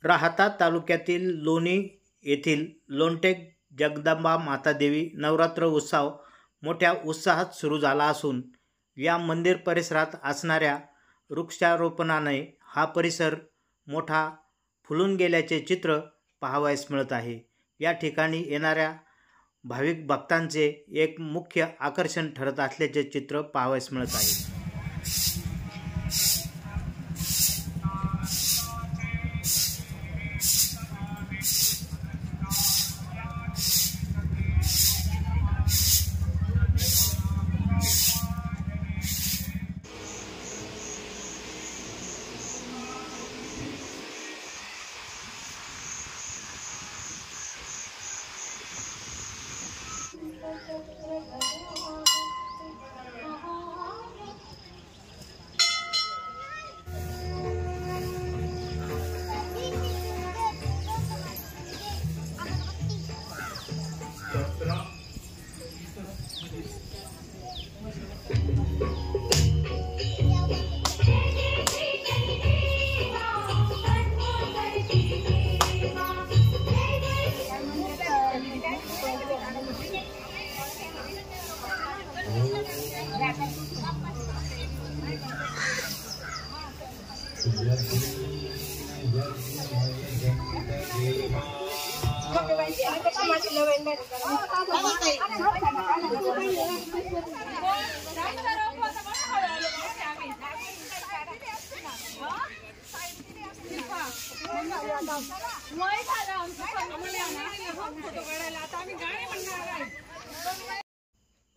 राहाता तालुक्यातील लोणी येथील लोणटेक जगदंबा मातादेवी नवरात्र उत्सव मोठ्या उत्साहात सुरू झाला असून या मंदिर परिसरात असणाऱ्या वृक्षारोपणाने हा परिसर मोठा फुलून गेल्याचे चित्र पाहावयास मिळत आहे। या ठिकाणी येणाऱ्या भाविक भक्तांचे एक मुख्य आकर्षण ठरत असल्याचे चित्र पाहावयास मिळत आहे।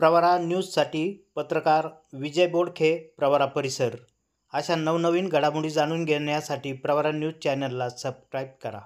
प्रवरा न्यूजसाठी पत्रकार विजय बोडखे, प्रवरा परिसर। अशा नवनवीन घडामोडी जाणून घेण्यासाठी प्रवरा न्यूज चॅनलला सबस्क्राईब करा।